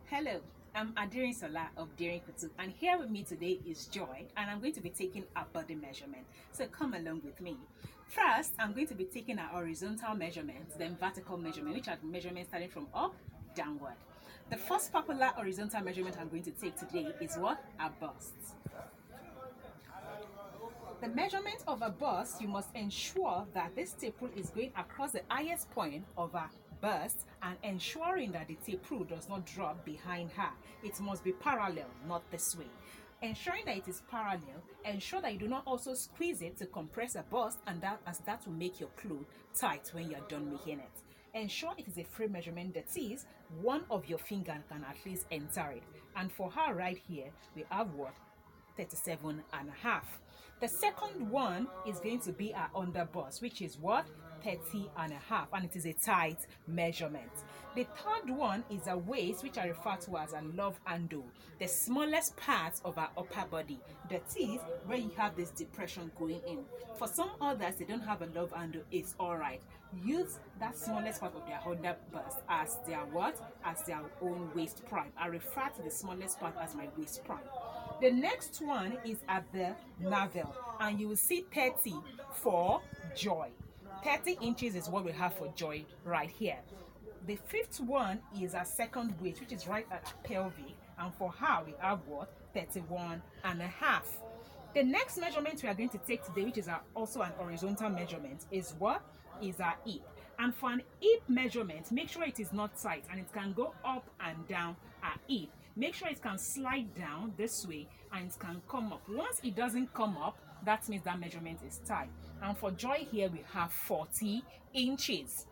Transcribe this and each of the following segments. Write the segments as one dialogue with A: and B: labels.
A: Hello, I'm Adirin Sola of Daring Kutu, and here with me today is Joy, and I'm going to be taking a body measurement. So come along with me. First, I'm going to be taking our horizontal measurements, then vertical measurement, which are the measurements starting from up downward. The first popular horizontal measurement I'm going to take today is what? A bust. The measurement of a bust, you must ensure that this tape rule is going across the highest point of a bust and ensuring that the tape rule does not drop behind her. It must be parallel, not this way. Ensuring that it is parallel, ensure that you do not also squeeze it to compress a bust, and that will make your clothes tight when you're done making it. Ensure it is a free measurement, that is, one of your fingers can at least enter it. And for her right here, we have what? 37 and a half. The second one is going to be our underbust, which is what? 30 and a half, and it is a tight measurement. The third one is a waist, which I refer to as a love handle, the smallest part of our upper body, that is where you have this depression going in. For some others, they don't have a love handle, it's all right. Use that smallest part of their underbust as their what? As their own waist prime. I refer to the smallest part as my waist prime. The next one is at the navel, and you will see 30 for Joy. 30 inches is what we have for Joy right here. The fifth one is a second waist, which is right at pelvic, and for her we have what? 31 and a half. The next measurement we are going to take today, which is also an horizontal measurement, is what? Is our hip. And for an hip measurement, make sure it is not tight and it can go up and down our hip. Make sure it can slide down this way and it can come up. Once it doesn't come up, that means that measurement is tight. And for Joy here, we have 40 inches.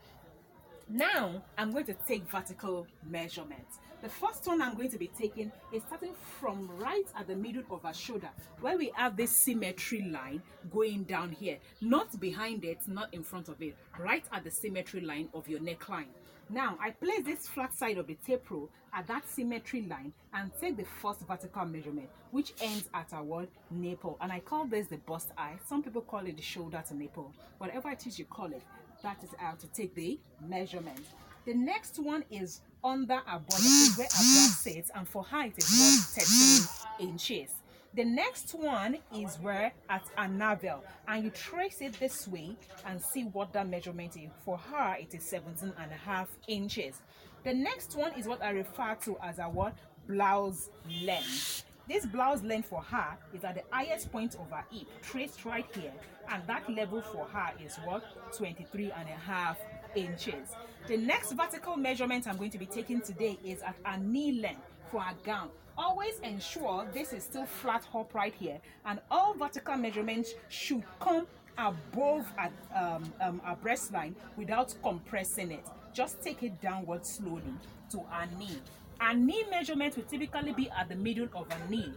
A: Now, I'm going to take vertical measurements. The first one I'm going to be taking is starting from right at the middle of our shoulder, where we have this symmetry line going down here, not behind it, not in front of it, right at the symmetry line of your neckline. Now, I place this flat side of the tape rule at that symmetry line and take the first vertical measurement, which ends at our nipple. And I call this the bust eye. Some people call it the shoulder to nipple. Whatever it is you call it, that is how to take the measurement. The next one is under our body, where our breast sits, and for her it is 13 inches. The next one is where at a navel, and you trace it this way and see what that measurement is. For her, it is 17 and a half inches. The next one is what I refer to as a what? Blouse length. This blouse length for her is at the highest point of her hip, traced right here, and that level for her is what? 23 and a half inches. The next vertical measurement I'm going to be taking today is at a knee length for a gown. Always ensure this is still flat up right here, and all vertical measurements should come above our breast line without compressing it. Just take it downward slowly to our knee. Our knee measurement will typically be at the middle of a knee.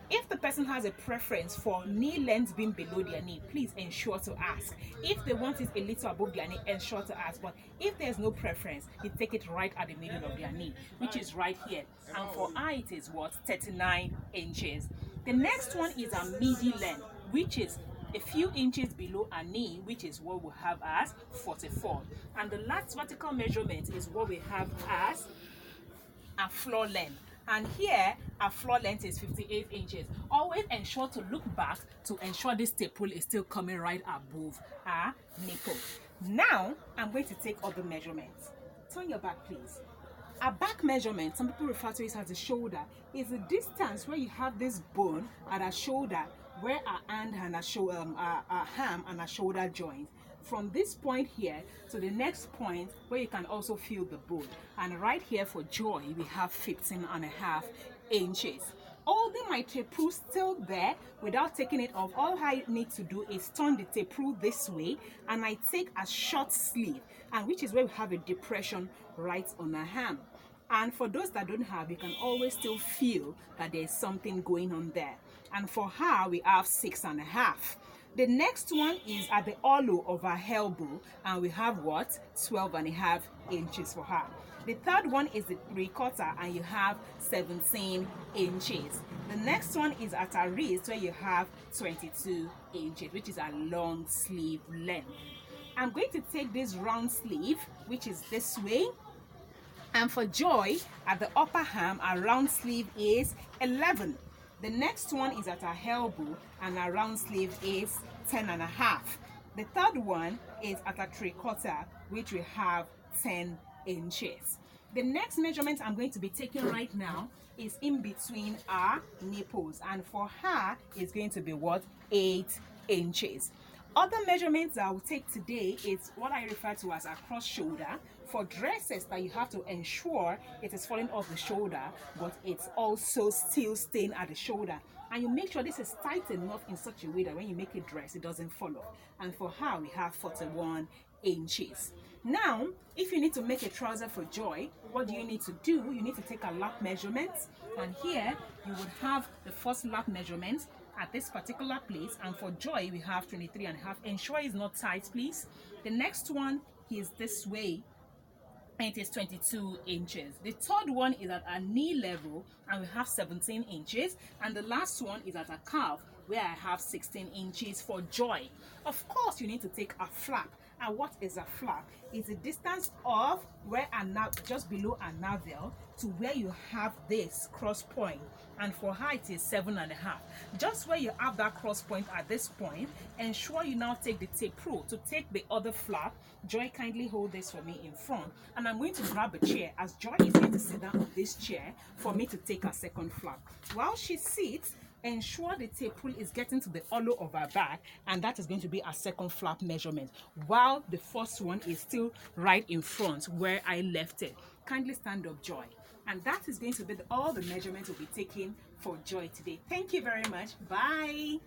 A: If the person has a preference for knee length being below their knee, please ensure to ask. If they want it a little above their knee, ensure to ask. But if there's no preference, you take it right at the middle of their knee, which is right here. And for her, it is what? 39 inches. The next one is a midi length, which is a few inches below our knee, which is what we have as 44. And the last vertical measurement is what we have as a floor length, and here our floor length is 58 inches. Always ensure to look back to ensure this tape rule is still coming right above our nipple. Now I'm going to take other measurements. Turn your back, please. A back measurement, some people refer to it as the shoulder, is the distance where you have this bone at our shoulder, where our hand and our arm and our shoulder joins. From this point here to the next point where you can also feel the bone. And right here for Joy, we have 15 and a half inches. Holding my tape rule still there without taking it off, all I need to do is turn the tape rule this way, and I take a short sleeve, and which is where we have a depression right on our arm. And for those that don't have, you can always still feel that there's something going on there. And for her, we have 6 and a half. The next one is at the hollow of her elbow, and we have what? 12 and a half inches for her. The third one is the 3/4, and you have 17 inches. The next one is at her wrist, where you have 22 inches, which is a long sleeve length. I'm going to take this round sleeve, which is this way, And for Joy, at the upper hem, our round sleeve is 11. The next one is at our elbow, and our round sleeve is 10.5. The third one is at a 3/4, which we have 10 inches. The next measurement I'm going to be taking right now is in between our nipples, and for her is going to be what? 8 inches. Other measurements I will take today is what I refer to as a cross shoulder. For dresses that you have to ensure it is falling off the shoulder, but it's also still staying at the shoulder. And you make sure this is tight enough in such a way that when you make a dress, it doesn't fall off. And for her, we have 41 inches. Now, if you need to make a trouser for Joy, what do you need to do? You need to take a lap measurement. And here, you would have the first lap measurement at this particular place, and for Joy we have 23.5. Ensure it's not tight, please. The next one is this way, and it is 22 inches. The third one is at a knee level, and we have 17 inches. And the last one is at a calf, where I have 16 inches for Joy. Of course, you need to take a flap. And what is a flap? It's the distance of where just below a navel to where you have this cross point. And for her, it is 7.5. Just where you have that cross point at this point, ensure you now take the tape rule to take the other flap. Joy, kindly hold this for me in front, and I'm going to grab a chair, as Joy is going to sit down on this chair for me to take a second flap. While she sits, ensure the tape rule is getting to the hollow of her back, and that is going to be a second flap measurement, while the first one is still right in front where I left it. Kindly stand up, Joy. And that is going to be all the measurements we'll be taking for Joy today. Thank you very much. Bye.